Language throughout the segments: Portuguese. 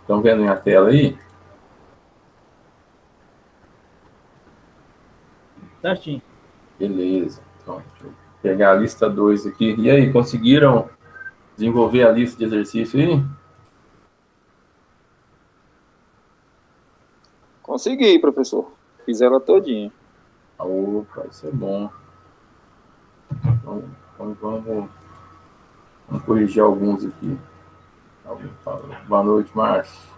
Estão vendo minha tela aí? Certinho. Beleza. Então, deixa eu pegar a lista 2 aqui. E aí, conseguiram desenvolver a lista de exercício aí? Consegui, professor. Fiz ela todinha. Opa, isso é bom. Então vamos corrigir alguns aqui. Alguém fala. Boa noite, Márcio.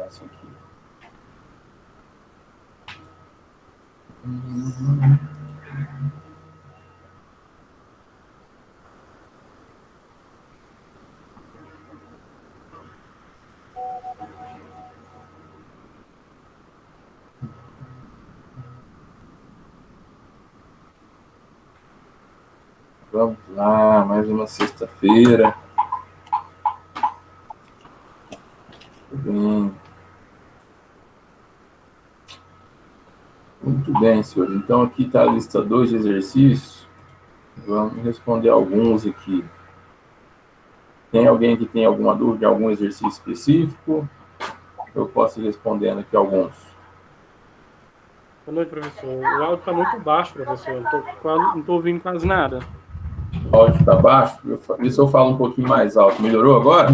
Isso aqui. Vamos lá, mais uma sexta-feira. Bem. Muito bem, senhor. Então, aqui está a lista 2 de exercícios. Vamos responder alguns aqui. Tem alguém que tem alguma dúvida de algum exercício específico? Eu posso ir respondendo aqui alguns. Boa noite, professor. O áudio está muito baixo, professor. Não estou ouvindo quase nada. O áudio está baixo? Vê se eu falo um pouquinho mais alto. Melhorou agora?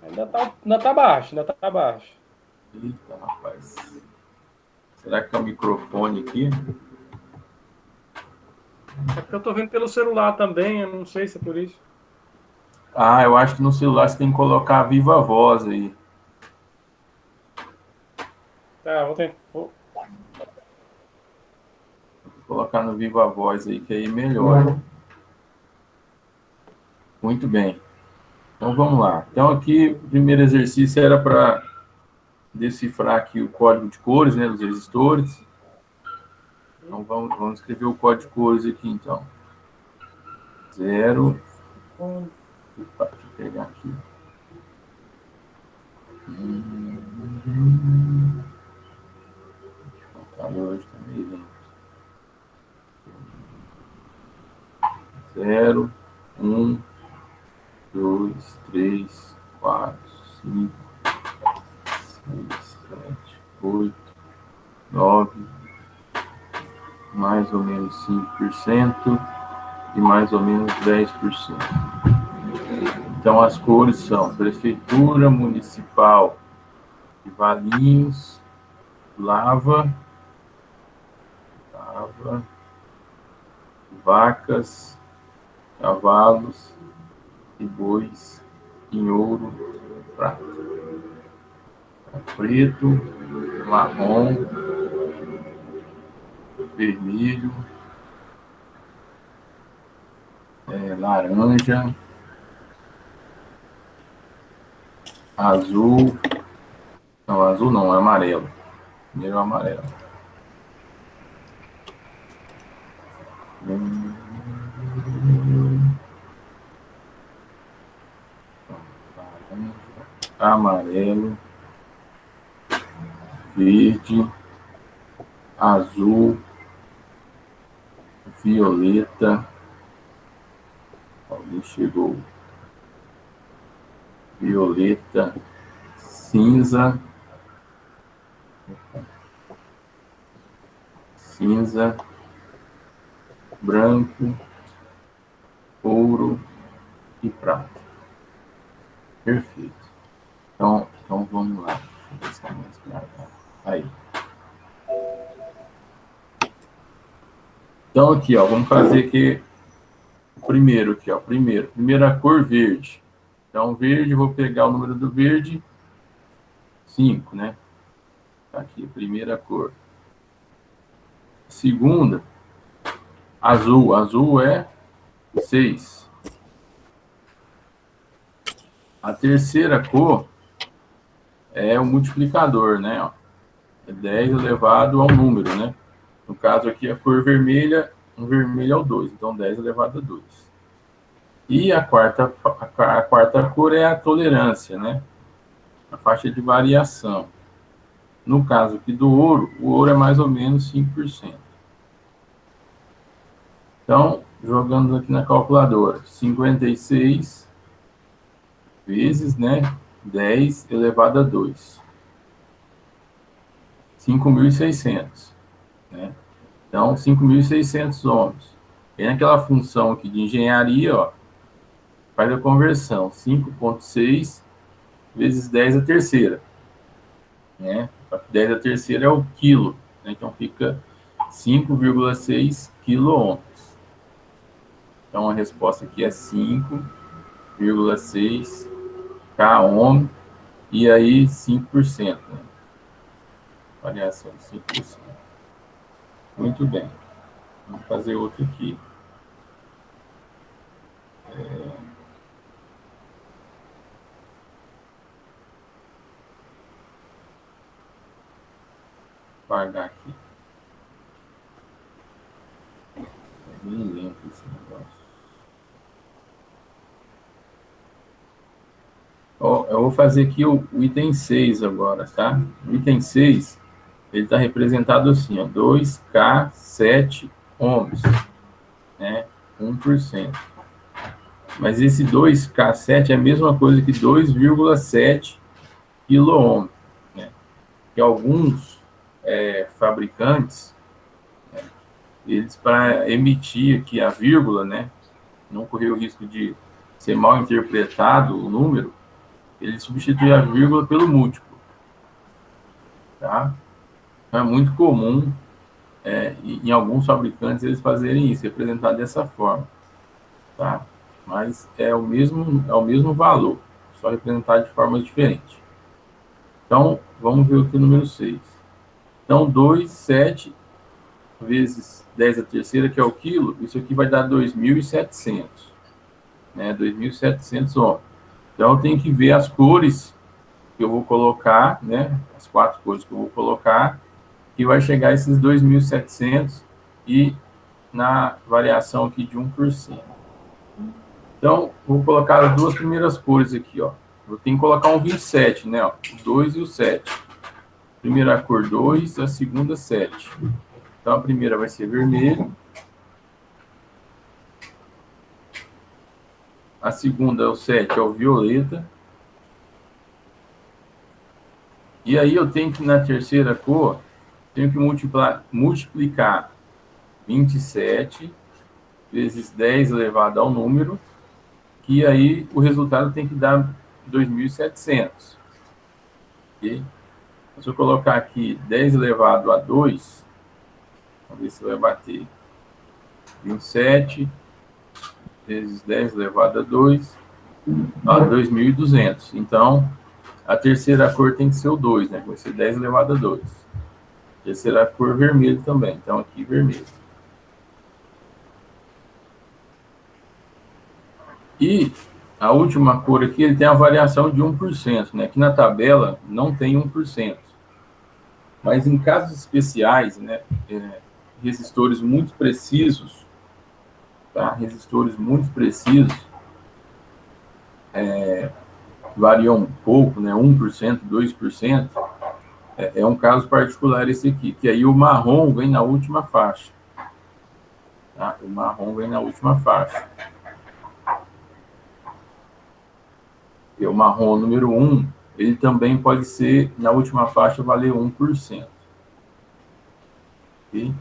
Ainda tá baixo, ainda tá baixo. Eita, rapaz. Será que é o microfone aqui? É porque eu estou vendo pelo celular também, eu não sei se é por isso. Ah, eu acho que no celular você tem que colocar a viva voz aí. Tá, vou tentar. Vou colocar no viva voz aí, que aí melhora. Muito bem. Então vamos lá. Então aqui o primeiro exercício era para decifrar aqui o código de cores, né, dos resistores. Então vamos escrever o código de cores aqui então. 0. Opa, deixa eu pegar aqui. O computador está meio lento. 0, 1, 2, 3, 4, 5, 6, 7, 8, 9, mais ou menos 5% e mais ou menos 10%. Então, as cores são Prefeitura Municipal de Valinhos, lava, vacas, cavalos e bois em ouro, prata. Preto, marrom, vermelho, laranja, azul. Não, azul não, é amarelo. Primeiro amarelo. Amarelo, verde, azul, violeta. Alguém chegou. Violeta, cinza, branco, ouro e prata. Perfeito. Então vamos lá. Deixa eu ver se é mais claro. Aí. Então aqui, ó, vamos fazer aqui primeiro aqui, ó, primeira cor verde. Então verde, vou pegar o número do verde, 5, né? Tá aqui, primeira cor. Segunda, azul. Azul é 6. A terceira cor é o multiplicador, né? Ó. É 10 elevado a um número, né? No caso aqui, a cor vermelha, um vermelho é o 2, então 10 elevado a 2. E a quarta cor é a tolerância, né? a faixa de variação. No caso aqui do ouro, o ouro é mais ou menos 5%. Então, jogando aqui na calculadora, 56 vezes, né, 10 elevado a 2. 5.600, né? Então, 5.600 ohms. E naquela função aqui de engenharia, ó, faz a conversão, 5,6 vezes 10 a terceira, né? 10 a terceira é o quilo, né? Então fica 5,6 quilo-ohms. Então a resposta aqui é 5,6 K-ohm, e aí 5%, né? Variação de 5%. Muito bem. Vamos fazer outro aqui. Apagar aqui. É bem lento esse negócio. Ó, eu vou fazer aqui o item 6 agora, tá? O item 6, ele está representado assim, ó, 2K7 ohms, né? 1%. Mas esse 2K7 é a mesma coisa que 2,7 quilo-ohm, né? Que alguns fabricantes, né, eles, para emitir aqui a vírgula, né, não correr o risco de ser mal interpretado o número, ele substitui a vírgula pelo múltiplo, tá? Então é muito comum em alguns fabricantes eles fazerem isso, representar dessa forma, tá? Mas é o mesmo valor, só representar de forma diferente. Então, vamos ver aqui o número 6. Então, 2,7 vezes 10 a terceira, que é o quilo, isso aqui vai dar 2.700, né? 2.700 ohms. Então, eu tenho que ver as cores que eu vou colocar, né? As 4 cores que eu vou colocar, que vai chegar a esses 2.700 e na variação aqui de 1%. Então, vou colocar as duas primeiras cores aqui, ó. Eu tenho que colocar um 27, né? Ó, o 2 e o 7. Primeira cor 2, a segunda 7. Então, a primeira vai ser vermelho. A segunda, o 7, é o violeta. E aí eu tenho que, na terceira cor, tenho que multiplicar 27 vezes 10 elevado ao número, que aí o resultado tem que dar 2.700. Ok? Se eu colocar aqui 10 elevado a 2, vamos ver se vai bater. 27 vezes 10 elevado a 2, 2.200. Então, a terceira cor tem que ser o 2, né? Vai ser 10 elevado a 2. A terceira cor vermelho também. Então, aqui vermelho. E a última cor aqui, ele tem a variação de 1%, né? Aqui na tabela não tem 1%. Mas em casos especiais, né? Resistores muito precisos, tá? Resistores muito precisos, variam um pouco, né? 1%, 2%. É um caso particular esse aqui, que aí o marrom vem na última faixa. Tá? O marrom vem na última faixa. E o marrom número 1, ele também pode ser, na última faixa, valer 1%. Okay?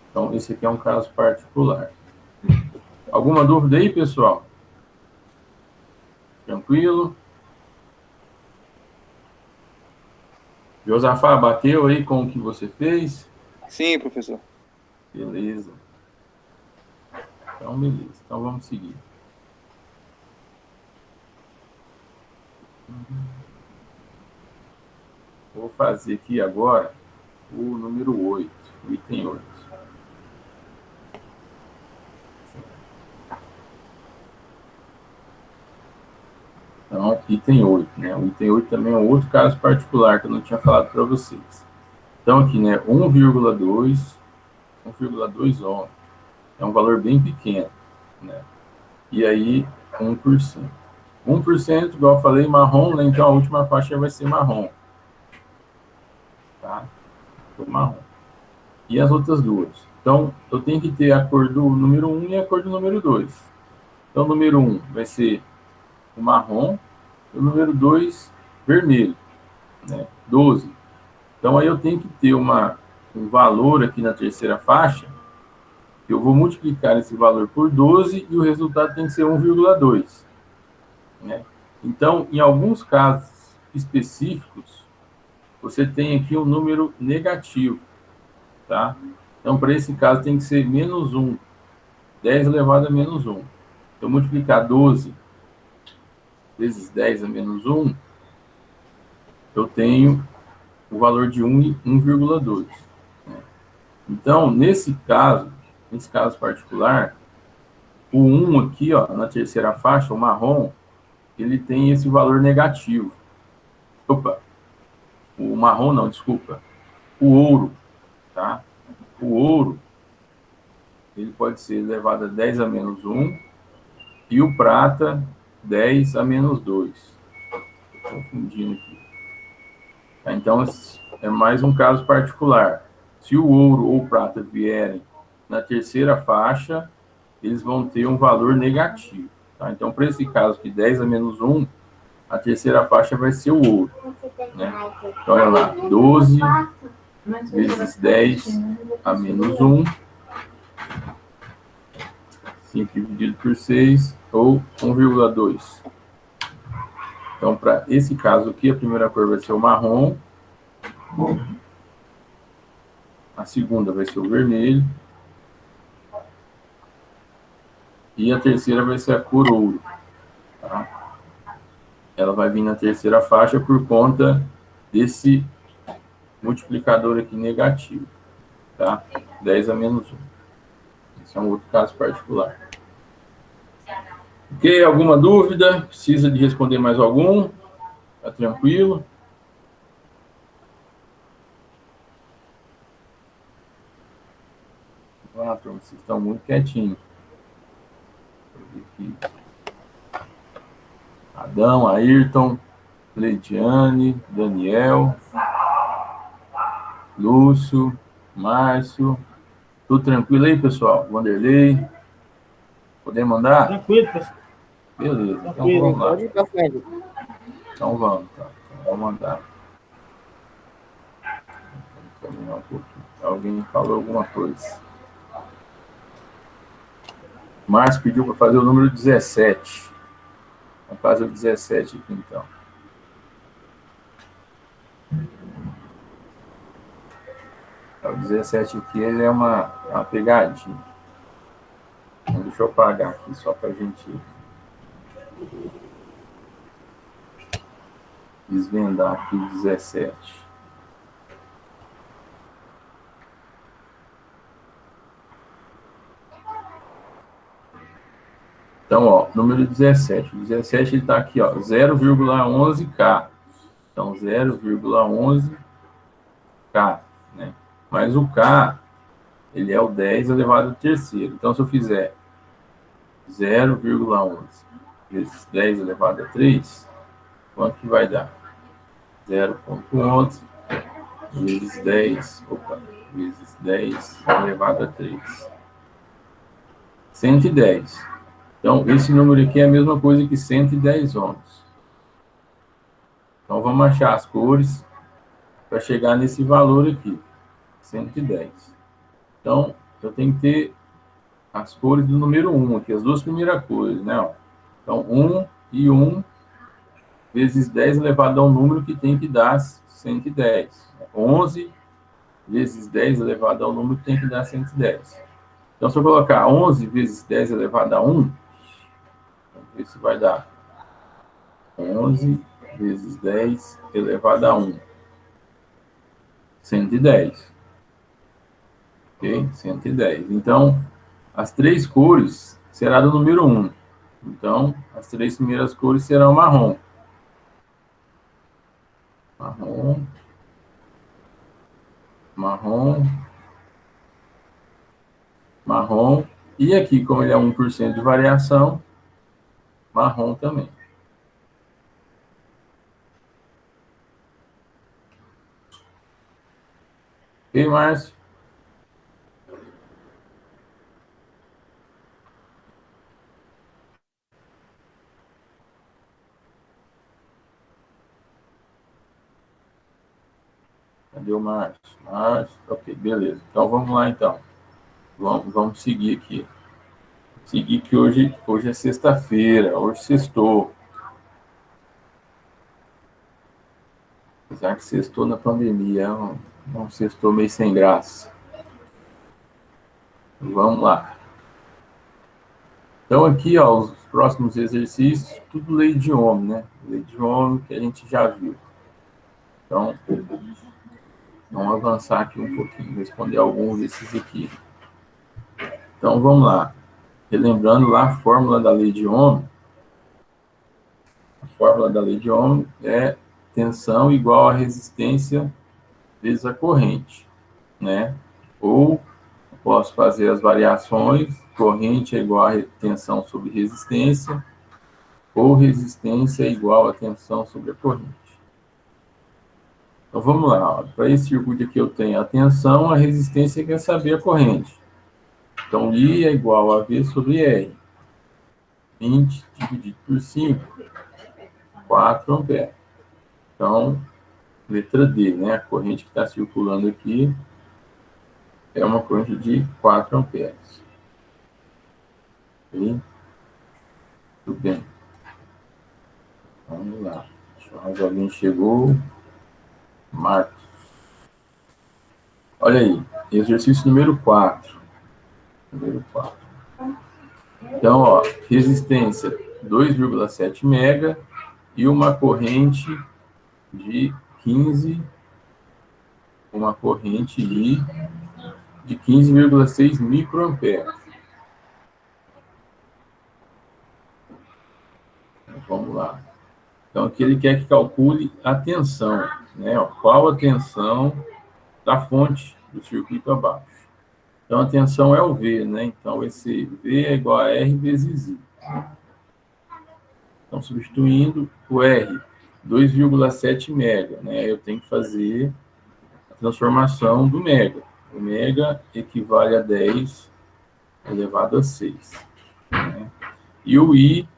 Então, esse aqui é um caso particular. Alguma dúvida aí, pessoal? Tranquilo? Josafá, bateu aí com o que você fez? Sim, professor. Beleza. Então, beleza. Então, vamos seguir. Vou fazer aqui agora o número 8, o item 8. Então, item 8, né? O item 8 também é um outro caso particular que eu não tinha falado para vocês. Então, aqui, né? 1,2 ohm. É um valor bem pequeno, né? E aí, 1%. 1%, igual eu falei, marrom, né? Então a última faixa vai ser marrom. Tá? O marrom. E as outras duas. Então, eu tenho que ter a cor do número 1 e a cor do número 2. Então, o número 1 vai ser o marrom, e o número 2, vermelho, né? 12. Então, aí eu tenho que ter um valor aqui na terceira faixa, que eu vou multiplicar esse valor por 12 e o resultado tem que ser 1,2. Né? Então, em alguns casos específicos, você tem aqui um número negativo. Tá? Então, para esse caso, tem que ser menos 1. 10 elevado a menos 1. Então, multiplicar 12 vezes 10 a menos 1, eu tenho o valor de 1 e 1,2. Né? Então, nesse caso particular, o 1 aqui, ó, na terceira faixa, o marrom, ele tem esse valor negativo. Opa, o marrom não, desculpa. O ouro, tá? O ouro, ele pode ser elevado a 10 a menos 1, e o prata, 10 a menos 2. Estou confundindo aqui. Tá, então, é mais um caso particular. Se o ouro ou o prata vierem na terceira faixa, eles vão ter um valor negativo. Tá? Então, para esse caso aqui, 10 a menos 1, a terceira faixa vai ser o ouro. Né? Então, olha lá, 12 vezes 10 a menos 1, 5 dividido por 6, ou 1,2. Então, para esse caso aqui, a primeira cor vai ser o marrom, a segunda vai ser o vermelho, e a terceira vai ser a cor ouro. Tá? Ela vai vir na terceira faixa por conta desse multiplicador aqui negativo. Tá? 10 a menos 1. Esse é um outro caso particular. Ok? Alguma dúvida? Precisa de responder mais algum? Tá tranquilo? Ah, turma, vocês estão muito quietinhos. Aqui. Adão, Ayrton, Leidiane, Daniel, Lúcio, Márcio. Tudo tranquilo aí, pessoal? Vanderlei? Podemos mandar? Tranquilo, professor. Beleza, Tranquilo, então vamos lá. Pode ir pra frente. Então vamos, tá? Então, vamos mandar. Vamos caminhar um pouquinho. Alguém falou alguma coisa. Márcio pediu para fazer o número 17. Vamos fazer o 17 aqui, então. O 17 aqui, ele é uma pegadinha. Então, deixa eu apagar aqui, só para a gente desvendar aqui o 17. Então, ó, número 17. O 17 ele está aqui, ó, 0,11K. Então, 0,11K, né? Mas o K, ele é o 10 elevado ao terceiro. Então, se eu fizer 0,11 vezes 10 elevado a 3, quanto que vai dar? 0,11 vezes 10, vezes 10 elevado a 3. 110. Então, esse número aqui é a mesma coisa que 110 ohms. Então, vamos achar as cores para chegar nesse valor aqui, 110. Então, eu tenho que ter as cores do número 1 aqui, as duas primeiras cores, né? Ó. Então, 1 e 1 vezes 10 elevado a um número que tem que dar 110. 11 vezes 10 elevado ao número que tem que dar 110. Então, se eu colocar 11 vezes 10 elevado a 1, vamos ver se vai dar 11 vezes 10 elevado a 1. 110. Ok? 110. Então, as três cores será do número 1. Então, as três primeiras cores serão marrom. Marrom. Marrom. Marrom. E aqui, como ele é 1% de variação, marrom também. Ok, Márcio? Cadê o Márcio? Márcio, ok, beleza. Então, vamos lá, então. Vamos seguir aqui. Seguir que hoje é sexta-feira, hoje sextou. Apesar que sextou na pandemia, não sextou meio sem graça. Vamos lá. Então, aqui, ó, os próximos exercícios, tudo lei de Ohm, né? Lei de Ohm que a gente já viu. Então, vamos avançar aqui um pouquinho, responder alguns desses aqui. Então, vamos lá. Relembrando lá a fórmula da lei de Ohm. A fórmula da lei de Ohm é tensão igual a resistência vezes a corrente, né? Ou posso fazer as variações, corrente é igual a tensão sobre resistência, ou resistência é igual a tensão sobre a corrente. Então, vamos lá. Para esse circuito aqui eu tenho a tensão, a resistência quer saber a corrente. Então, I é igual a V sobre R. 20 dividido por 5, 4 amperes. Então, letra D, né? A corrente que está circulando aqui é uma corrente de 4 amperes. Ok? Tudo bem. Vamos lá. Mais alguém chegou. Marcos. Olha aí. Exercício número 4. Número 4. Então, ó, resistência 2,7 mega e uma corrente de 15, uma corrente I de 15,6 microamperes. Vamos lá. Então, aqui ele quer que calcule a tensão, né? Ó, qual a tensão da fonte do circuito abaixo. Então, a tensão é o V, né? Então, esse V é igual a R vezes I. Então, substituindo o R, 2,7 mega, né? Eu tenho que fazer a transformação do mega. O mega equivale a 10 elevado a 6. Né? E o I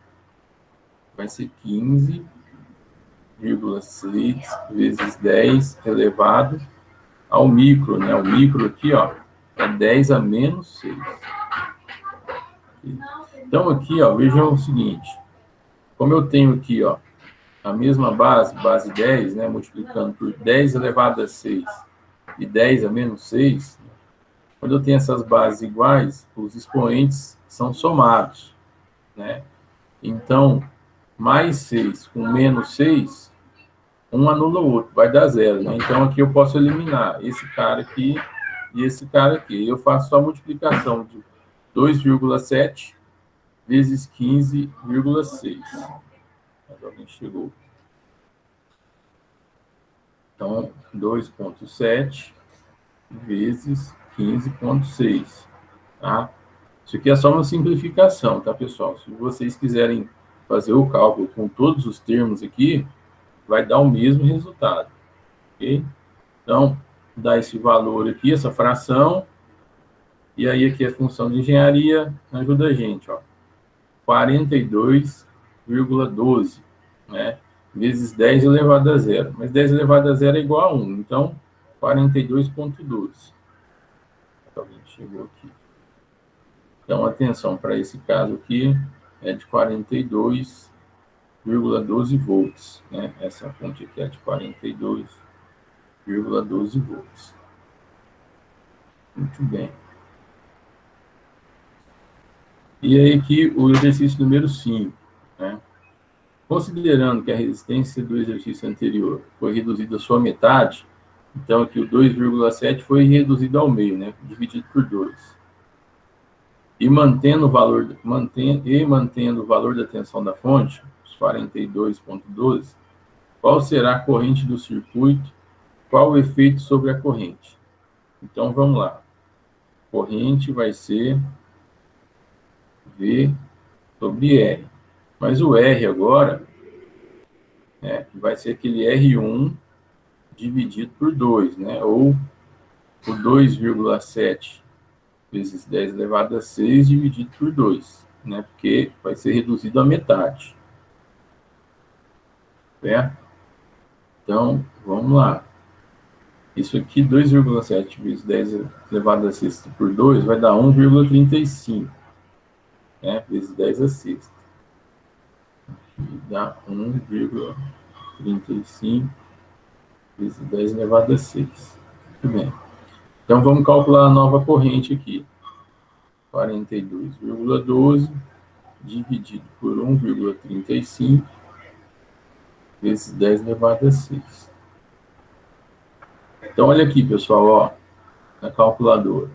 vai ser 15,6 vezes 10 elevado ao micro, né? O micro aqui, ó, é 10 a menos 6. Então, aqui, ó, vejam o seguinte. Como eu tenho aqui, ó, a mesma base 10, né, multiplicando por 10 elevado a 6 e 10 a menos 6, quando eu tenho essas bases iguais, os expoentes são somados, né? Então, mais 6 com menos 6, um anula o outro, vai dar 0, né? Então, aqui eu posso eliminar esse cara aqui e esse cara aqui. Eu faço só a multiplicação de 2,7 vezes 15,6. Mas alguém chegou. Então, 2,7 vezes 15,6. Tá? Isso aqui é só uma simplificação, tá, pessoal? Se vocês quiserem fazer o cálculo com todos os termos aqui, vai dar o mesmo resultado. Ok? Então, dá esse valor aqui, essa fração, e aí aqui a função de engenharia ajuda a gente, ó. 42,12, né? Vezes 10 elevado a 0. Mas 10 elevado a 0 é igual a 1. Então, 42,12. Alguém chegou aqui. Então, atenção, para esse caso aqui, é de 42,12 volts. Né? Essa fonte aqui é de 42,12 volts. Muito bem. E aí aqui o exercício número 5, né? Considerando que a resistência do exercício anterior foi reduzida à sua metade, então aqui o 2,7 foi reduzido ao meio, né? Dividido por 2. E mantendo o valor da tensão da fonte, os 42,12, qual será a corrente do circuito? Qual o efeito sobre a corrente? Então vamos lá. Corrente vai ser V sobre R. Mas o R agora, né, vai ser aquele R1 dividido por 2, né? Ou o 2,7 vezes 10 elevado a 6 dividido por 2, né? Porque vai ser reduzido à metade. Certo? Então, vamos lá. Isso aqui, 2,7 vezes 10 elevado a sexta por 2, vai dar 1,35, né? Vezes 10 a sexta. E dá 1,35 vezes 10 elevado a 6. Muito bem. Então, vamos calcular a nova corrente aqui. 42,12 dividido por 1,35 vezes 10 elevado a 6. Então, olha aqui, pessoal, ó, na calculadora.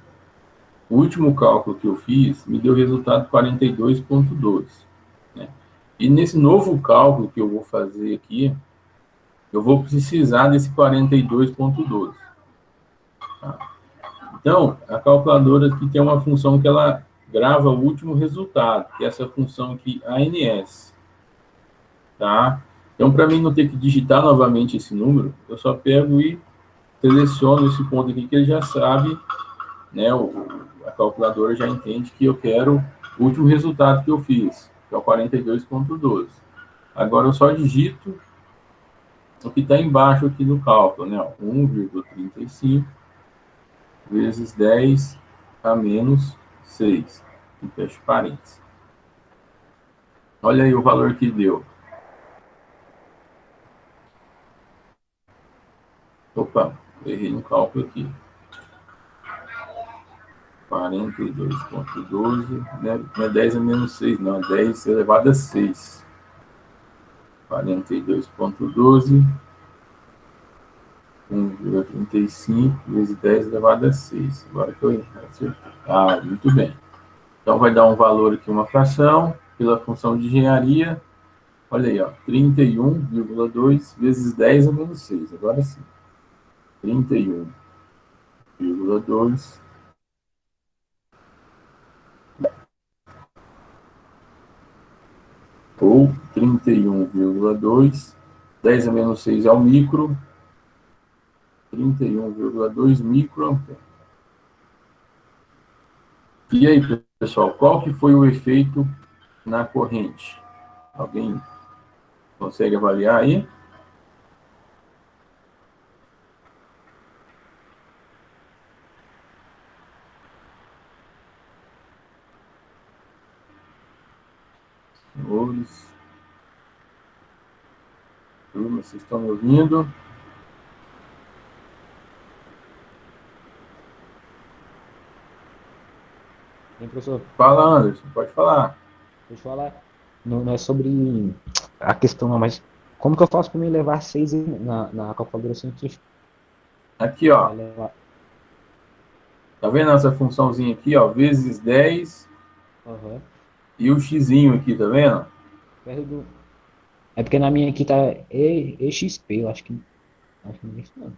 O último cálculo que eu fiz me deu resultado 42,12. Né? E nesse novo cálculo que eu vou fazer aqui, eu vou precisar desse 42,12. Tá? Então, a calculadora aqui tem uma função que ela grava o último resultado, que é essa função aqui, ANS. Tá? Então, para mim não ter que digitar novamente esse número, eu só pego e seleciono esse ponto aqui que ele já sabe, né? A calculadora já entende que eu quero o último resultado que eu fiz, que é o 42,12. Agora eu só digito o que está embaixo aqui no cálculo, né? 1,35 vezes 10 a menos 6. E fecho parênteses. Olha aí o valor que deu. Opa, errei no cálculo aqui. 42,12, né? Não é 10 a menos 6, não, é 10 elevado a 6. 42,12, 1,35 vezes 10 elevado a 6. Agora que eu acertei. Ah, muito bem. Então, vai dar um valor aqui, uma fração, pela função de engenharia. Olha aí, ó, 31,2 vezes 10 a menos 6. Agora sim. 31,2 ou 31,2, 10 a menos 6 é o micro, 31,2 microamperes. E aí, pessoal, qual que foi o efeito na corrente? Alguém consegue avaliar aí? Senhores, turma, vocês estão me ouvindo? Hein, professor? Fala, Anderson, pode falar. Deixa eu falar. Não é sobre a questão, não, mas como que eu faço para me levar 6 na calculadora científica? Aqui, ó. Vai levar. Tá vendo essa funçãozinha aqui, ó? Vezes 10 Aham. e o xzinho aqui, tá vendo? Perto do... É porque na minha aqui tá EXP, eu acho que não é isso não.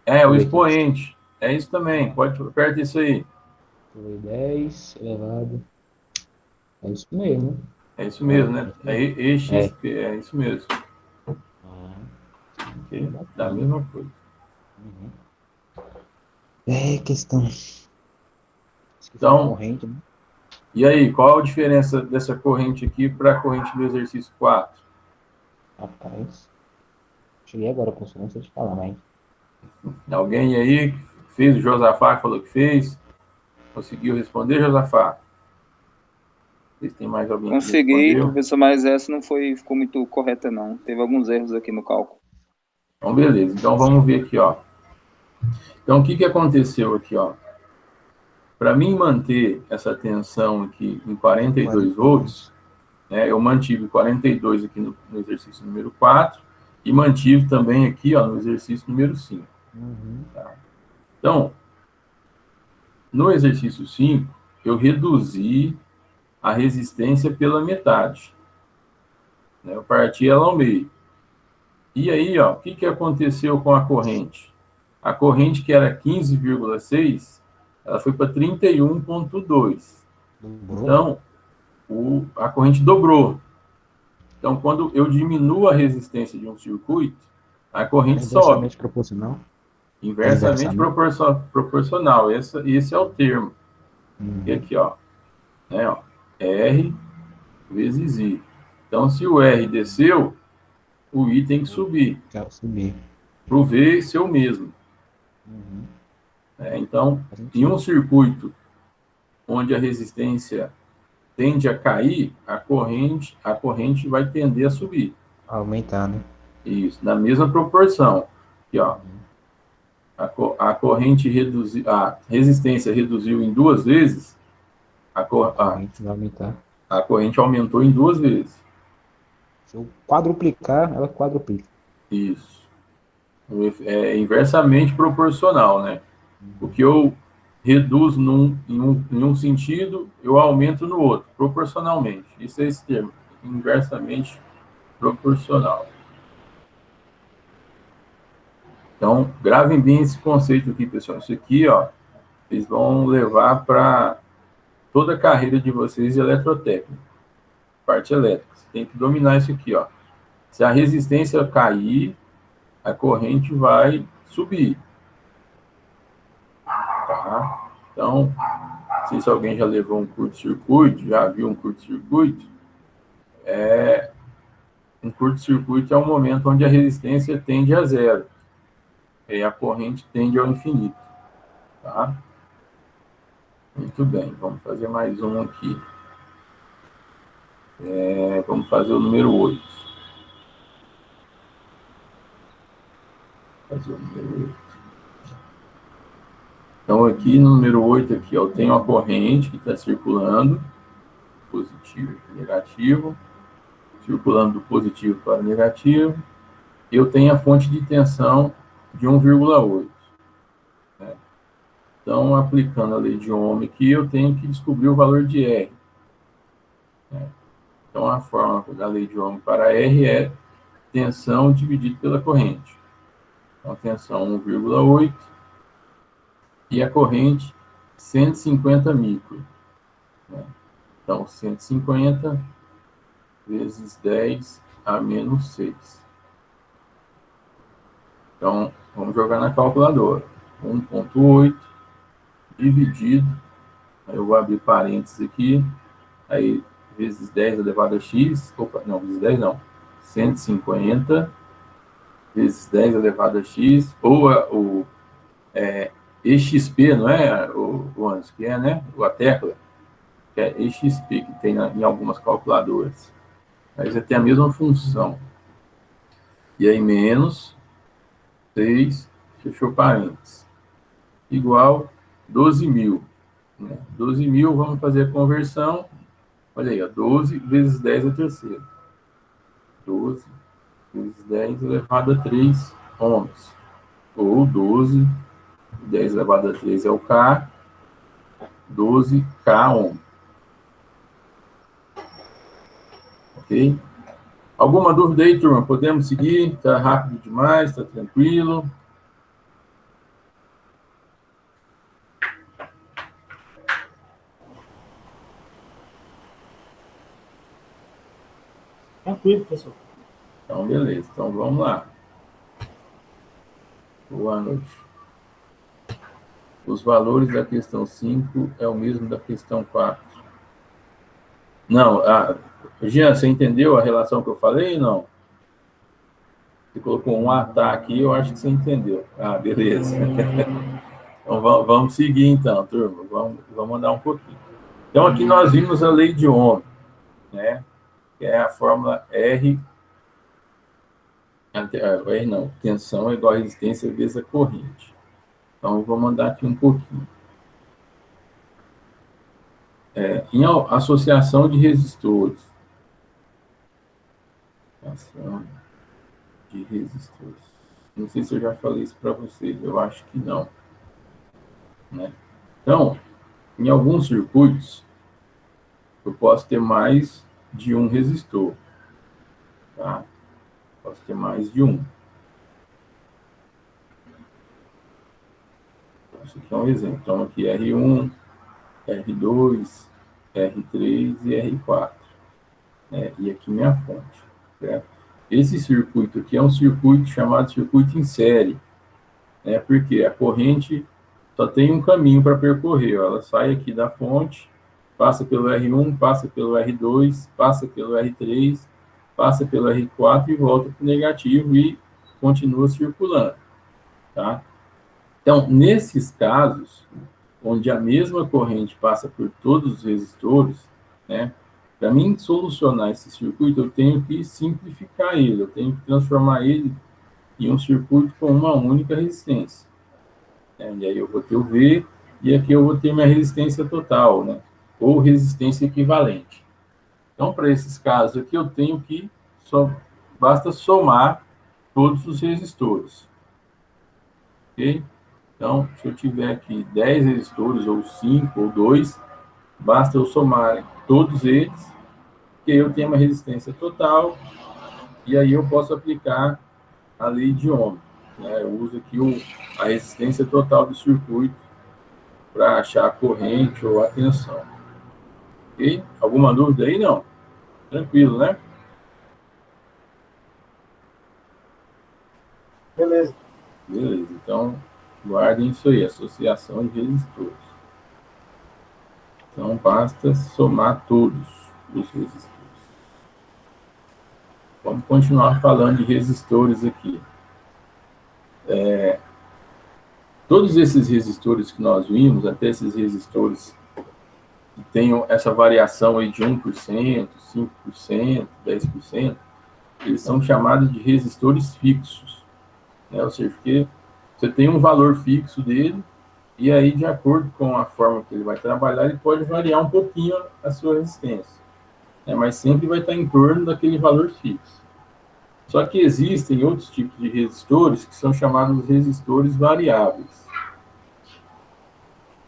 É, o Deixa eu ver aqui. expoente. É isso também. Pode aperta isso aí. Foi 10 elevado. É isso mesmo, né? É isso mesmo, né? É EXP, é isso mesmo. Ah, Ok? Da bacana. mesma coisa. Uhum. É questão. Esqueci a Então, corrente, né? e aí, qual a diferença dessa corrente aqui para a corrente do exercício 4? Rapaz. Cheguei agora com o som, não sei te falar, mas. Alguém aí fez, o Josafá falou que fez? Conseguiu responder, Josafá? Vocês têm mais alguém que Consegui, respondeu? professor, mas essa não ficou muito correta, não. Teve alguns erros aqui no cálculo. Então, beleza. Então, vamos ver aqui, ó. Então, o que que aconteceu aqui, ó? Para mim manter essa tensão aqui em 42 volts, né, eu mantive 42 aqui no exercício número 4 e mantive também aqui, ó, no exercício número 5. Uhum. Tá? Então, no exercício 5, eu reduzi a resistência pela metade. Né? Eu parti ela ao meio. E aí, ó, o que que aconteceu com a corrente? A corrente que era 15,6, ela foi para 31,2. Então, a corrente dobrou. Então, quando eu diminuo a resistência de um circuito, a corrente É sobe. inversamente proporcional. Inversamente proporcional. Esse é o termo. E aqui, ó, né, ó, R vezes I. Então, se o R desceu, o I tem que subir. Quero subir. Para o V ser o mesmo. Então, em um circuito onde a resistência tende a cair, a corrente vai tender a subir. Aumentar, né? Isso, na mesma proporção. Aqui, ó, a corrente reduziu, a resistência reduziu em 2 vezes, a Corrente vai aumentar. corrente aumentou em 2 vezes. Se eu quadruplicar, ela quadruplica. Isso. É inversamente proporcional, né? O que eu reduzo em um sentido, eu aumento no outro, proporcionalmente. Isso é esse termo, inversamente proporcional. Então, gravem bem esse conceito aqui, pessoal. Isso aqui, ó, vocês vão levar para toda a carreira de vocês de eletrotécnica, parte elétrica. Você tem que dominar isso aqui, ó. Se a resistência cair, a corrente vai subir. Tá? Então, não sei se alguém já levou um curto-circuito, já viu um curto-circuito. Um curto-circuito é um momento onde a resistência tende a zero. E a corrente tende ao infinito. Tá? Muito bem, vamos fazer mais um aqui. Vamos fazer o número 8. Fazer o número 8. Então, aqui no número 8, aqui, ó, eu tenho a corrente que está circulando, positivo e negativo, circulando do positivo para o negativo. Eu tenho a fonte de tensão de 1,8. Né? Então, aplicando a lei de Ohm aqui, eu tenho que descobrir o valor de R. Né? Então, a fórmula da lei de Ohm para R é tensão dividido pela corrente. Então, tensão 1,8 e a corrente 150 micro. Né? Então, 150 vezes 10 a menos 6. Então, vamos jogar na calculadora. 1,8 dividido, aí eu vou abrir parênteses aqui, aí vezes 10 elevado a x, vezes 10 não, 150 vezes 10 elevado a x, ou EXP, não é, o Anderson, que é, né, a tecla, que é EXP, que tem em algumas calculadoras. Aí você tem a mesma função. E aí menos 6, fechou parênteses, igual 12.000. Né? 12.000, vamos fazer a conversão. Olha aí, ó, 12 vezes 10 é a terceira. 12 vezes 10 elevado a 3 ohms. Ou 12, 10 elevado a 3 é o K, 12K ohm. Ok? Alguma dúvida aí, turma? Podemos seguir? Está rápido demais? Está tranquilo? Tranquilo, professor. Então, beleza. Então, vamos lá. Boa noite. Os valores da questão 5 é o mesmo da questão 4. Não, Jean, você entendeu a relação que eu falei ou não? Você colocou um tá aqui, eu acho que você entendeu. Beleza. Então, vamos seguir então, turma. Vamos andar um pouquinho. Então, aqui nós vimos a lei de Ohm, né? Que é a fórmula R não, tensão é igual a resistência vezes a corrente. Então, eu vou mandar aqui um pouquinho. Em associação de resistores. Associação de resistores. Não sei se eu já falei isso para vocês, eu acho que não. Né? Então, em alguns circuitos, eu posso ter mais de um resistor. Tá? Posso ter mais de um. Isso aqui é um exemplo. Então, aqui R1, R2, R3 e R4. Né? E aqui minha fonte. Certo? Esse circuito aqui é um circuito chamado circuito em série. né? Porque a corrente só tem um caminho para percorrer. Ela sai aqui da fonte, passa pelo R1, passa pelo R2, passa pelo R3, passa pelo R4 e volta para o negativo e continua circulando, tá? Então, nesses casos, onde a mesma corrente passa por todos os resistores, né? Para mim solucionar esse circuito, eu tenho que simplificar ele, eu tenho que transformar ele em um circuito com uma única resistência. E aí eu vou ter o V, e aqui eu vou ter minha resistência total, né? Ou resistência equivalente. Então, para esses casos aqui, eu tenho que basta somar todos os resistores. Ok? Então, se eu tiver aqui 10 resistores, ou 5, ou 2, basta eu somar todos eles, que eu tenho uma resistência total, e aí eu posso aplicar a lei de Ohm, né? Eu uso aqui a resistência total do circuito para achar a corrente ou a tensão. Ok? Alguma dúvida aí? Não? Tranquilo, né? Beleza. Beleza, então guardem isso aí, associação de resistores. Então basta somar todos os resistores. Vamos continuar falando de resistores aqui. Todos esses resistores que nós vimos, até esses resistores que tenham essa variação aí de 1%, 5%, 10%, eles são chamados de resistores fixos, né? Ou seja, porque você tem um valor fixo dele, e aí, de acordo com a forma que ele vai trabalhar, ele pode variar um pouquinho a sua resistência, né? Mas sempre vai estar em torno daquele valor fixo. Só que existem outros tipos de resistores que são chamados resistores variáveis.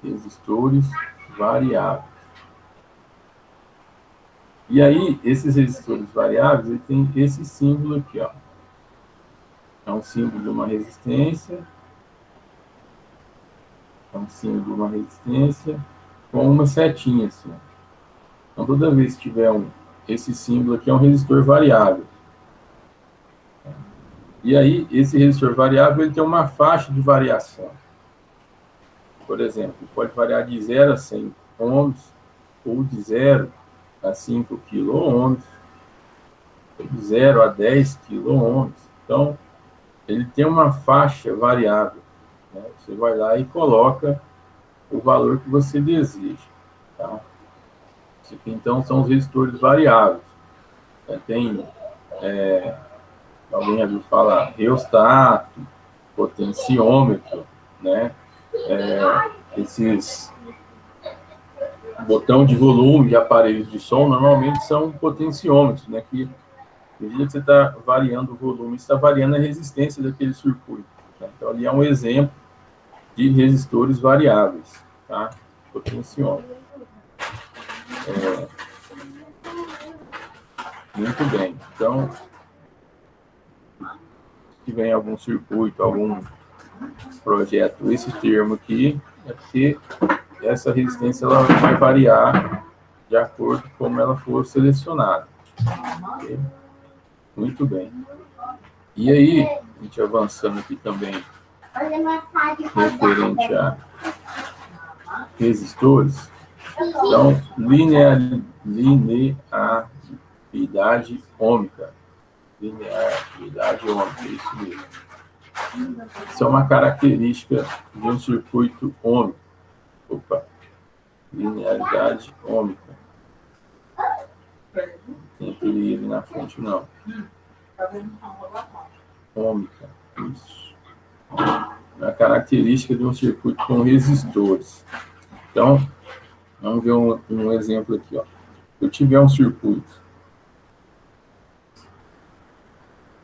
Resistores variáveis. E aí, esses resistores variáveis, ele tem esse símbolo aqui, ó. É um símbolo de uma resistência. É um símbolo de uma resistência com uma setinha, assim. Então, toda vez que tiver esse símbolo aqui é um resistor variável. E aí, esse resistor variável, ele tem uma faixa de variação. Por exemplo, pode variar de 0 a 100 ohms, ou de 0 a 5 quiloohms, ou de 0 a 10 quiloohms. Então, ele tem uma faixa variável, né? Você vai lá e coloca o valor que você deseja, tá? Isso aqui, então, são os resistores variáveis. Tem... alguém já viu falar reostato, potenciômetro, né? Esses botão de volume de aparelhos de som normalmente são potenciômetros, né? Que à medida que você está variando o volume, você está variando a resistência daquele circuito, né? Então, ali é um exemplo de resistores variáveis, tá? Potenciômetro. Muito bem. Então, se vem algum circuito, algum projeto, esse termo aqui, é porque essa resistência ela vai variar de acordo com como ela for selecionada. Okay? Muito bem. E aí, a gente avançando aqui também, referente a resistores, então, linearidade ômica. Linearidade ômica, isso mesmo. Isso é uma característica de um circuito ômico. Linearidade ômica. Tem aquele ele na frente, não. Ômica, isso. É a característica de um circuito com resistores. Então, vamos ver um exemplo aqui, ó. Se eu tiver um circuito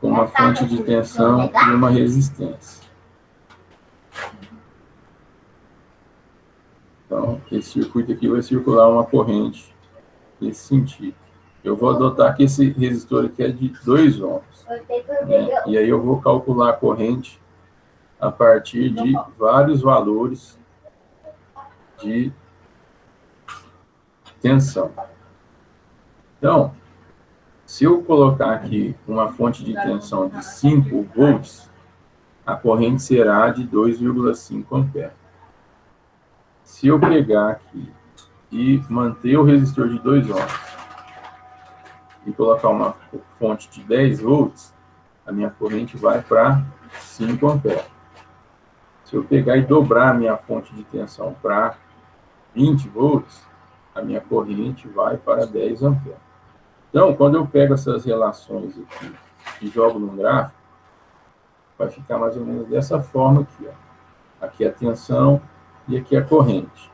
com uma fonte de tensão e uma resistência. Então, esse circuito aqui vai circular uma corrente nesse sentido. Eu vou adotar que esse resistor aqui é de 2 ohms, né? E aí eu vou calcular a corrente a partir de vários valores de tensão. Então, se eu colocar aqui uma fonte de tensão de 5 volts, a corrente será de 2,5 amperes. Se eu pegar aqui e manter o resistor de 2 ohms e colocar uma fonte de 10 volts, a minha corrente vai para 5 amperes. Se eu pegar e dobrar a minha fonte de tensão para 20 volts, a minha corrente vai para 10 amperes. Então, quando eu pego essas relações aqui e jogo num gráfico, vai ficar mais ou menos dessa forma aqui, ó. Aqui a tensão e aqui a corrente.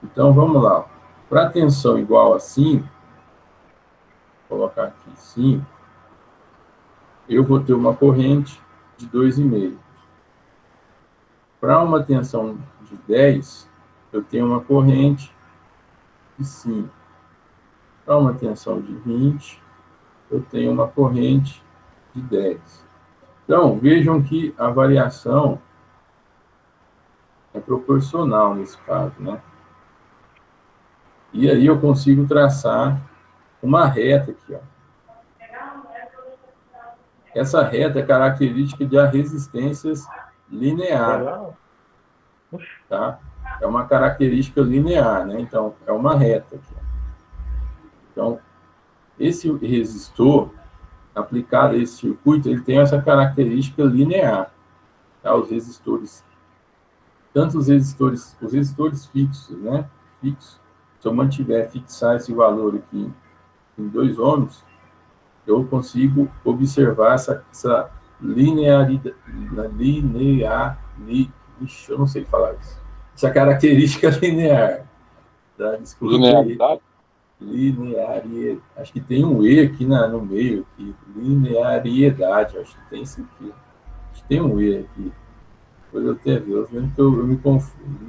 Então, vamos lá. Para tensão igual a 5, vou colocar aqui 5, eu vou ter uma corrente de 2,5. Para uma tensão de 10, eu tenho uma corrente de 5. Para uma tensão de 20, eu tenho uma corrente de 10. Então, vejam que a variação é proporcional nesse caso, né? E aí eu consigo traçar uma reta aqui, ó. Essa reta é característica de resistências linear, tá? É uma característica linear, né? Então, é uma reta aqui. Então, esse resistor, aplicado a esse circuito, ele tem essa característica linear, tá? Os resistores, tanto os resistores fixos, né? Fixos. Se eu mantiver, fixar esse valor aqui em 2 ohms, eu consigo observar essa linearidade, eu não sei falar isso. Essa característica linear. Tá? Desculpa. Linearidade? Linearidade. Acho que tem um E aqui no meio. Aqui. Linearidade. Acho que tem isso aqui. Acho que tem um E aqui. Depois eu até ver. Eu me confundo.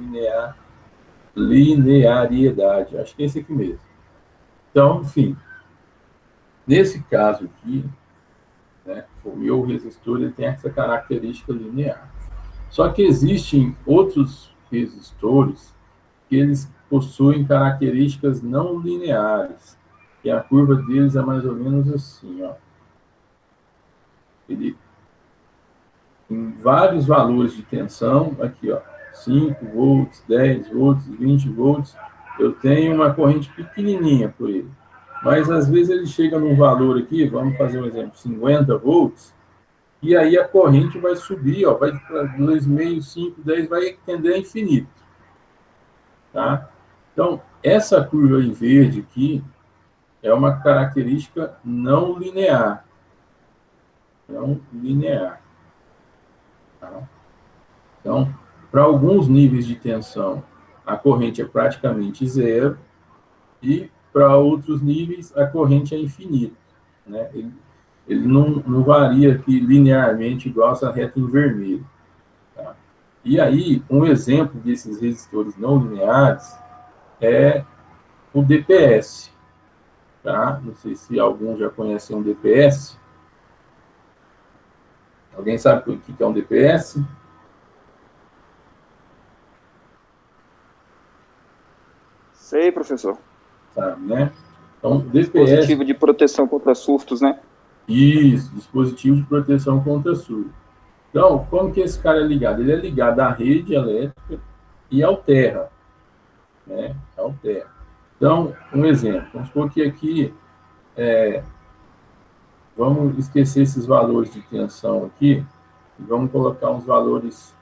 Linearidade. Acho que é esse aqui mesmo. Então, enfim. Nesse caso aqui, né, o meu resistor ele tem essa característica linear. Só que existem outros resistores que eles possuem características não lineares. E a curva deles é mais ou menos assim, ó. Ele tem vários valores de tensão, aqui, ó, 5 volts, 10 volts, 20 volts, eu tenho uma corrente pequenininha por ele. Mas, às vezes, ele chega num valor aqui, vamos fazer um exemplo, 50 volts, e aí a corrente vai subir, ó, vai para 2,5, 5, 10, vai tender a infinito. Tá? Então, essa curva em verde aqui é uma característica não linear. Não linear. Tá? Então, para alguns níveis de tensão, a corrente é praticamente zero, e para outros níveis, a corrente é infinita. Né? Ele não varia aqui linearmente igual essa reta em vermelho. Tá? E aí, um exemplo desses resistores não lineares é o DPS. Tá? Não sei se alguns já conhecem um DPS. Alguém sabe o que é um DPS? Sei, professor. Sabe, né? Então, DPS... Dispositivo de proteção contra surtos, né? Isso, dispositivo de proteção contra surto. Então, como que esse cara é ligado? Ele é ligado à rede elétrica e ao terra. Né? Ao terra. Então, um exemplo. Vamos supor que aqui... vamos esquecer esses valores de tensão aqui e vamos colocar uns valores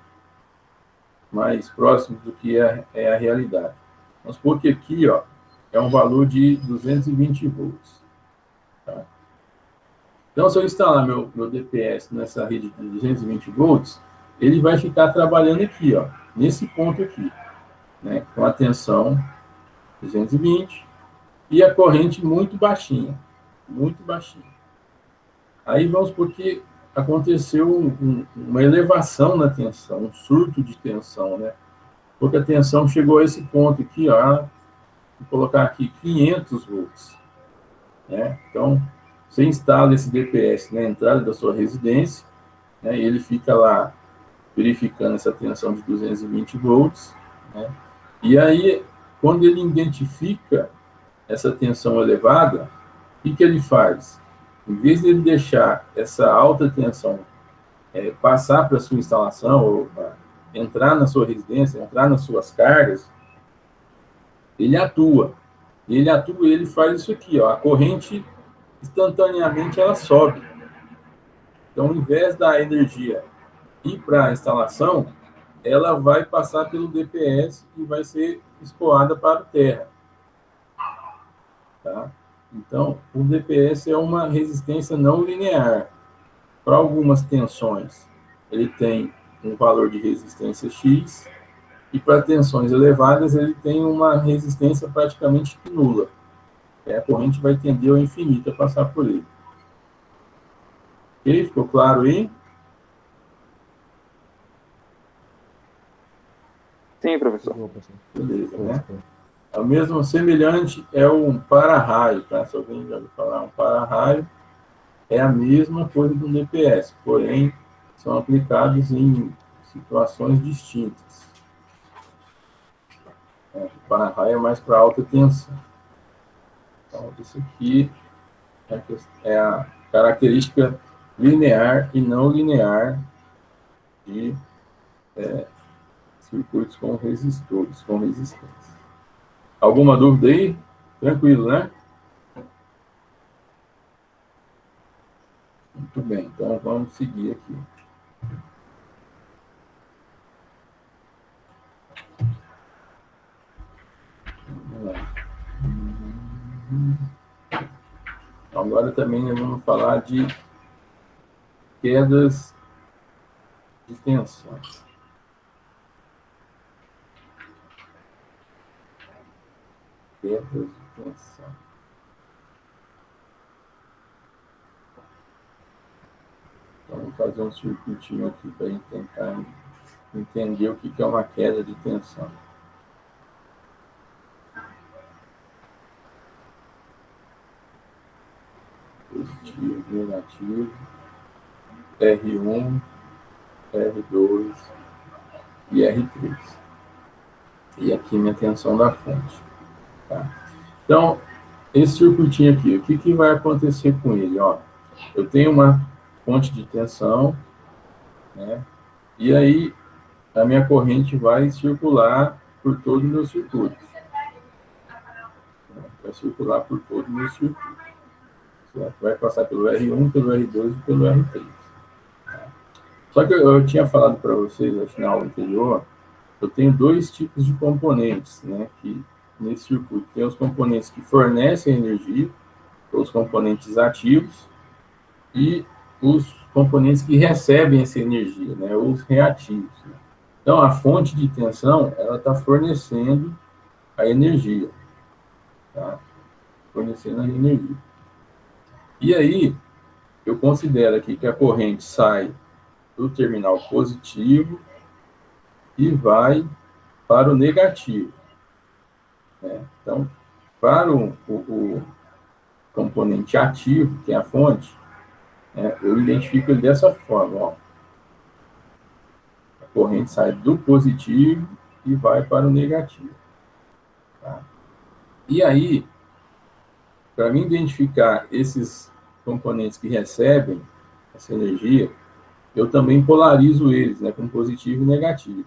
mais próximos do que é a realidade. Vamos supor que aqui, ó, é um valor de 220 volts. Tá? Então, se eu instalar meu DPS nessa rede de 220 volts, ele vai ficar trabalhando aqui, ó, nesse ponto aqui, né, com a tensão 220 e a corrente muito baixinha, muito baixinha. Aí vamos supor que aconteceu uma elevação na tensão, um surto de tensão, né? Porque a tensão chegou a esse ponto aqui, ó, vou colocar aqui 500 volts. Né? Então, você instala esse DPS na entrada da sua residência, né, e ele fica lá verificando essa tensão de 220 volts. Né? E aí, quando ele identifica essa tensão elevada, o que ele faz? Em vez de ele deixar essa alta tensão passar para a sua instalação, ou entrar na sua residência, entrar nas suas cargas, ele atua. Ele faz isso aqui, ó, a corrente instantaneamente ela sobe. Então, ao invés da energia ir para a instalação, ela vai passar pelo DPS e vai ser escoada para a terra. Tá? Então, o DPS é uma resistência não linear. Para algumas tensões, ele tem um valor de resistência X, e para tensões elevadas, ele tem uma resistência praticamente nula. A corrente vai tender ao infinito a passar por ele. Ok? Ficou claro aí? Sim, professor. Beleza, né? O mesmo semelhante é um para-raio, tá? Se alguém já ouviu falar, um para-raio é a mesma coisa do DPS, porém são aplicados em situações distintas. O para-raio é mais para alta tensão. Então, isso aqui é a característica linear e não linear de circuitos com resistores, com resistência. Alguma dúvida aí? Tranquilo, né? Muito bem, então vamos seguir aqui. Vamos lá. Agora também nós vamos falar de quedas de tensão. Quedas de tensão. Então, vamos fazer um circuitinho aqui para a gente tentar entender o que é uma queda de tensão. Positivo, negativo, R1, R2 e R3. E aqui minha tensão da fonte. Tá? Então, esse circuitinho aqui, o que vai acontecer com ele? Ó, eu tenho uma fonte de tensão, né? E aí a minha corrente vai circular por todo o meu circuito. Vai circular por todo o meu circuito. Certo? Vai passar pelo R1, pelo R2 e pelo R3. Só que eu tinha falado para vocês, acho, na aula anterior, eu tenho dois tipos de componentes, né, que nesse circuito. Tem os componentes que fornecem energia, os componentes ativos, e os componentes que recebem essa energia, né, os reativos. Né? Então, a fonte de tensão, ela está fornecendo a energia. Tá? Fornecendo a energia. E aí, eu considero aqui que a corrente sai do terminal positivo e vai para o negativo. Né? Então, para o componente ativo, que é a fonte, eu identifico ele dessa forma. Ó. A corrente sai do positivo e vai para o negativo. Tá? E aí, para mim identificar esses componentes que recebem essa energia, eu também polarizo eles, né, com positivo e negativo.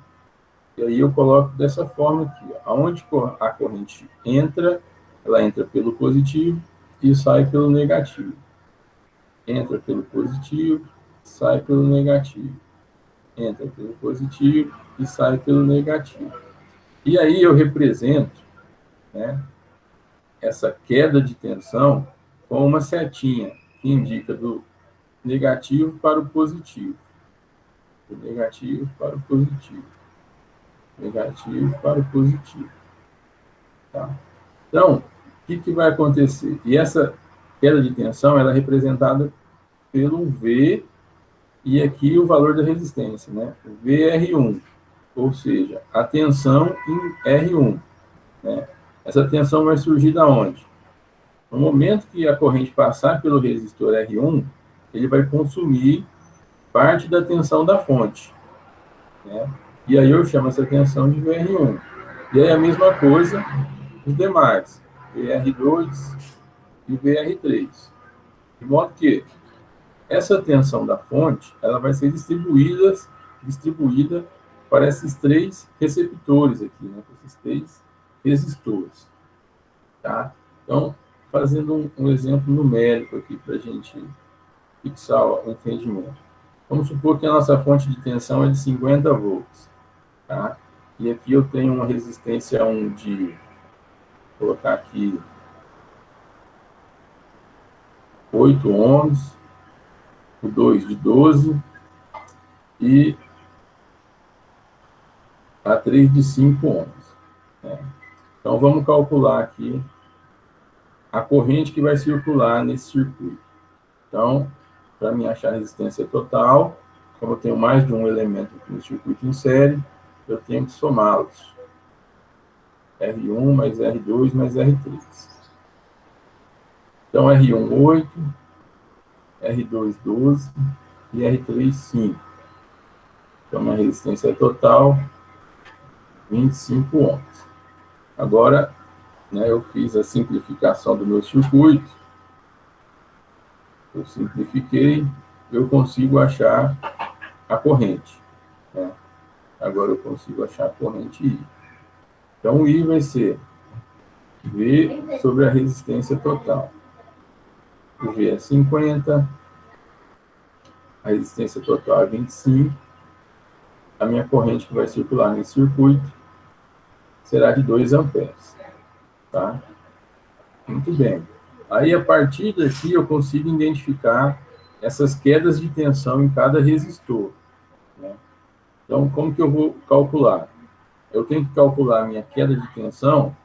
E aí eu coloco dessa forma aqui, ó, aonde a corrente entra, ela entra pelo positivo e sai pelo negativo. Entra pelo positivo, sai pelo negativo. Entra pelo positivo e sai pelo negativo. E aí eu represento, né, essa queda de tensão com uma setinha que indica do negativo para o positivo. Do negativo para o positivo. Negativo para o positivo. Tá? Então, o que vai acontecer? E essa queda de tensão ela é representada pelo V e aqui o valor da resistência, né? O VR1, ou seja, a tensão em R1. Né? Essa tensão vai surgir da onde? No momento que a corrente passar pelo resistor R1, ele vai consumir parte da tensão da fonte. Né? E aí eu chamo essa tensão de VR1. E aí a mesma coisa os demais, VR2 e VR3. De modo que essa tensão da fonte, ela vai ser distribuída para esses 3 receptores aqui, né? Esses 3 resistores, tá? Então, fazendo um exemplo numérico aqui para a gente fixar o entendimento. Vamos supor que a nossa fonte de tensão é de 50 volts, tá? E aqui eu tenho uma resistência 1 de, vou colocar aqui, 8 ohms, o 2 de 12 e a 3 de 5 ohms, né? Então, vamos calcular aqui a corrente que vai circular nesse circuito. Então, para mim achar a resistência total, como eu tenho mais de um elemento aqui no circuito em série, eu tenho que somá-los. R1 mais R2 mais R3. Então, R1, 8, R2, 12 e R3, 5. Então, minha resistência total, 25 ohms. Agora, né, eu fiz a simplificação do meu circuito. Eu simplifiquei, eu consigo achar a corrente, né? Agora eu consigo achar a corrente I. Então, o I vai ser V sobre a resistência total. O V é 50, a resistência total é 25. A minha corrente que vai circular nesse circuito será de 2 amperes. Tá? Muito bem. Aí, a partir daqui, eu consigo identificar essas quedas de tensão em cada resistor, né? Então, como que eu vou calcular? Eu tenho que calcular a minha queda de tensão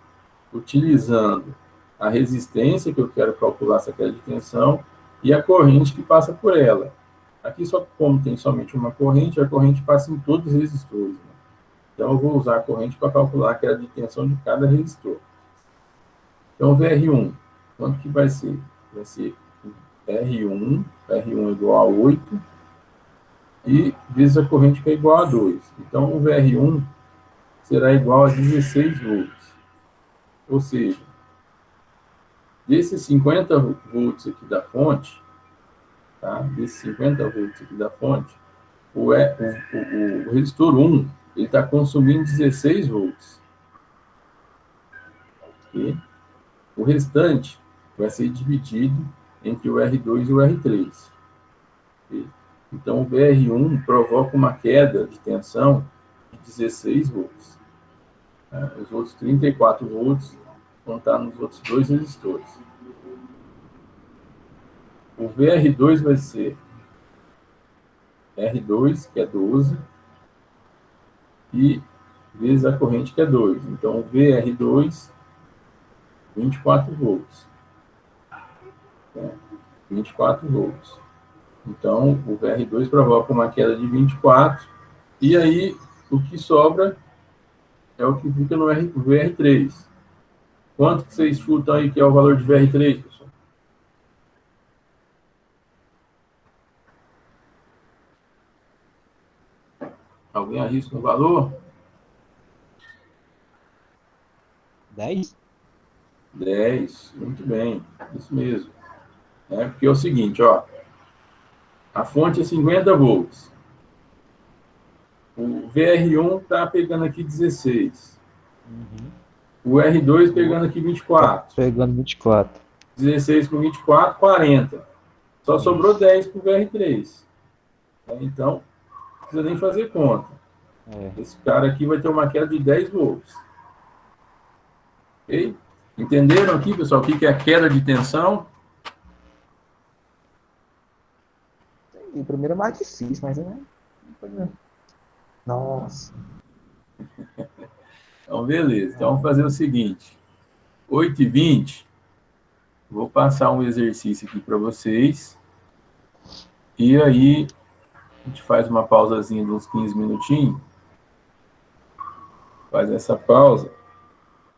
utilizando a resistência, que eu quero calcular essa queda de tensão, e a corrente que passa por ela. Aqui, só como tem somente uma corrente, a corrente passa em todos os resistores, né? Então, eu vou usar a corrente para calcular a queda de tensão de cada resistor. Então, VR1, quanto que vai ser? Vai ser R1 é igual a 8, e vezes a corrente que é igual a 2. Então, o VR1 será igual a 16 volts. Ou seja, desses 50 volts aqui da fonte, tá? Desses 50 volts aqui da fonte, o resistor 1, ele está consumindo 16 volts. Okay? O restante vai ser dividido entre o R2 e o R3. Okay? Então, o VR1 provoca uma queda de tensão de 16 volts. Os outros 34 volts vão estar nos outros 2 resistores. O VR2 vai ser R2, que é 12, e vezes a corrente, que é 2. Então, o VR2, 24 volts. 24 volts. Então, o VR2 provoca uma queda de 24, e aí o que sobra é o que fica no VR3. Quanto que vocês chutam aí que é o valor de VR3, pessoal? Alguém arrisca um valor? 10? 10, muito bem, isso mesmo. Porque é o seguinte, ó, a fonte é 50 volts. O VR1 está pegando aqui 16. O R2 pegando aqui 24. Pegando 24. 16 com 24, 40. Só sobrou 10 para o VR3. Então, não precisa nem fazer conta. Esse cara aqui vai ter uma queda de 10 volts. Ok? Entenderam aqui, pessoal, o que é a queda de tensão? O primeiro é mais difícil, mas nossa. Então, beleza. Então, vamos fazer o seguinte. 8h20, vou passar um exercício aqui para vocês. E aí, a gente faz uma pausazinha de uns 15 minutinhos. Faz essa pausa.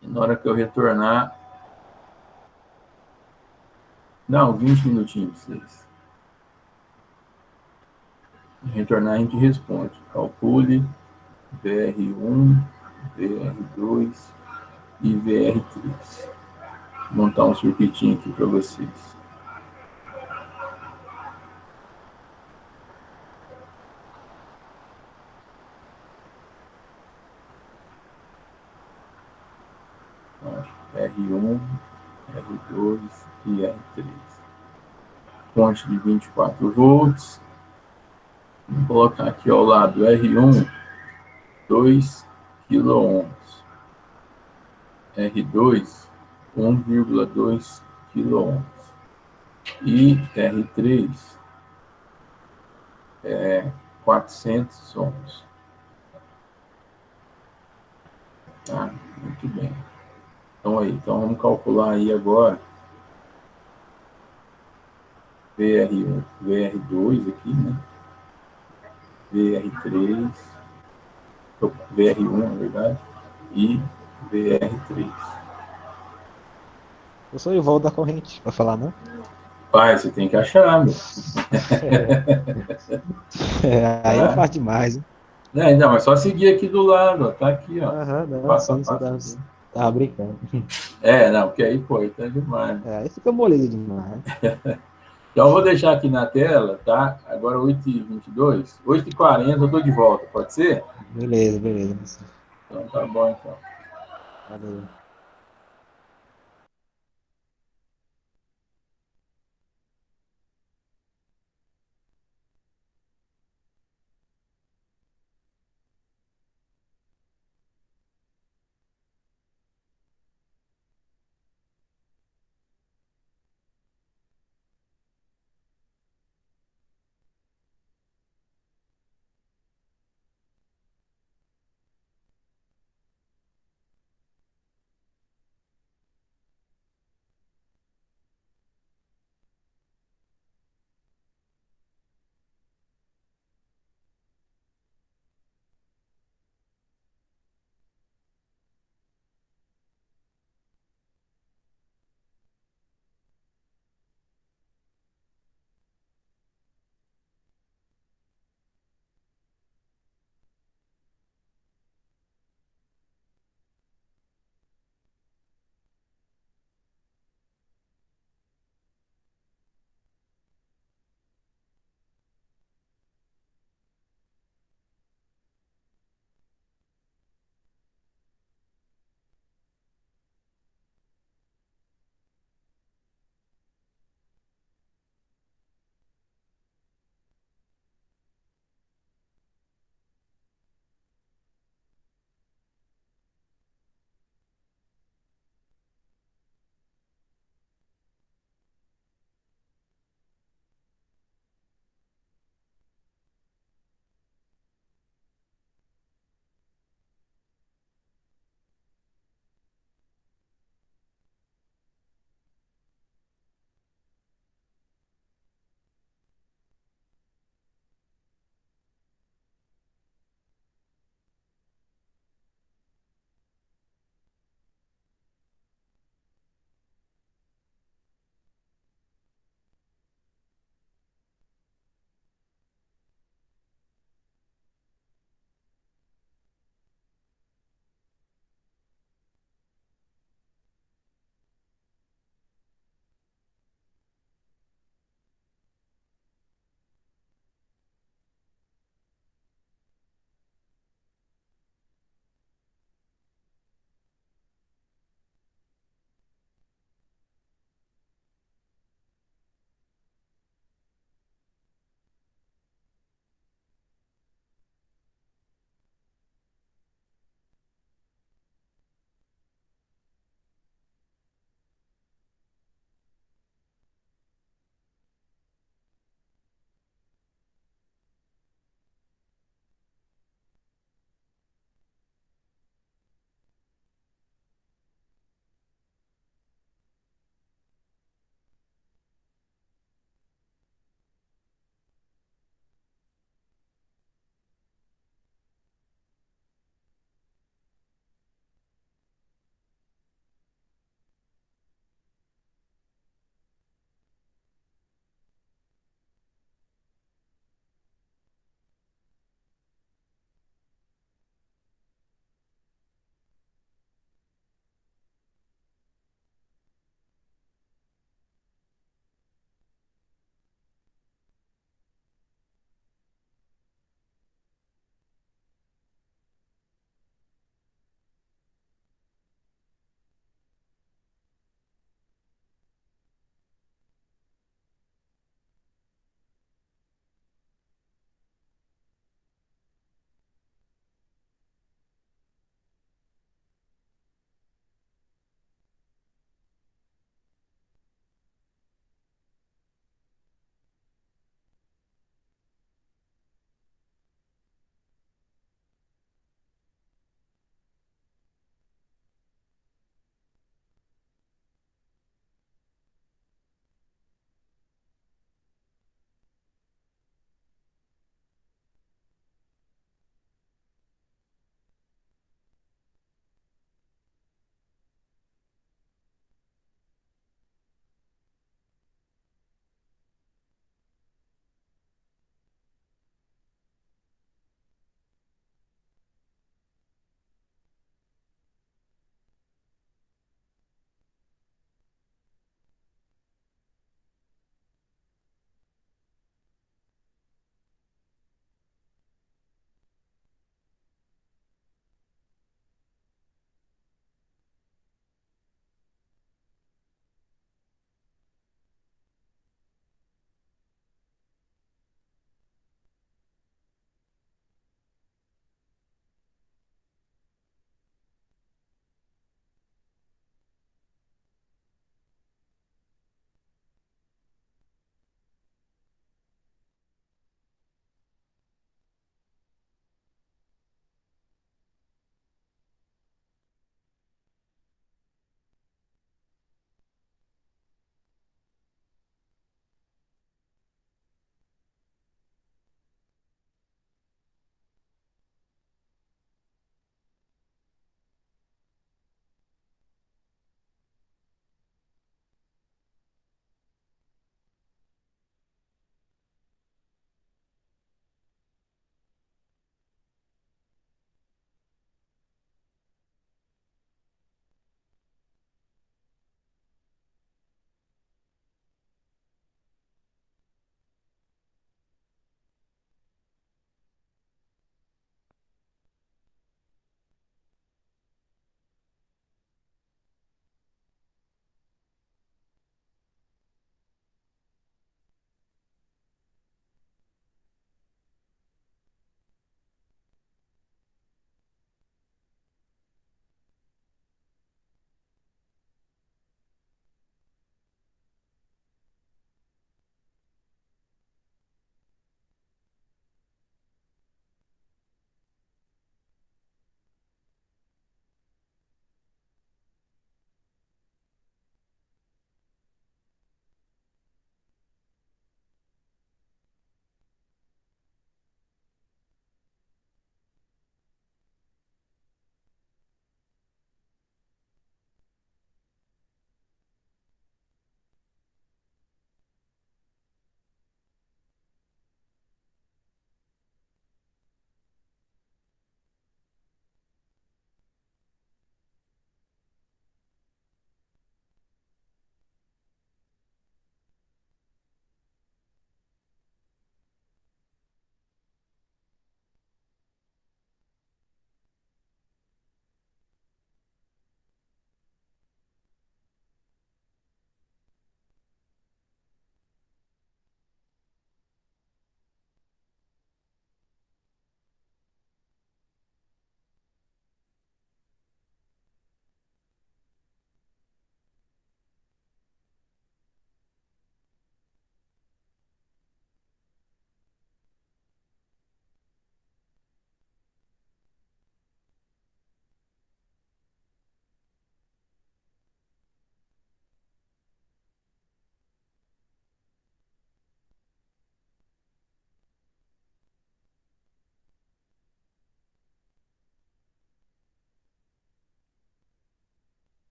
E na hora que eu retornar... Não, 20 minutinhos para vocês. Retornar, a gente responde. Calcule VR1, VR2 e VR3. Vou montar um circuitinho aqui para vocês. R1, R2 e R3. Fonte de 24 volts. Vou colocar aqui ao lado R1, 2 kΩ. R2, 1,2 kΩ. E R3, 400 ohms. Tá? Muito bem. Então vamos calcular aí agora VR1, VR2 aqui, né? VR3, VR1, na verdade, e VR3. Eu sou o volta da corrente, pra falar, não? Pai, você tem que achar, meu. Aí é fácil demais, hein? Não, mas só seguir aqui do lado, ó. Tá aqui, ó. Não, Passo a sim, você passo. tava brincando. Não, porque aí, pô, tá demais. Aí fica moleiro demais. Então, eu vou deixar aqui na tela, tá? Agora 8h22, 8h40 eu tô de volta, pode ser? Beleza. Então, tá bom, então. Valeu.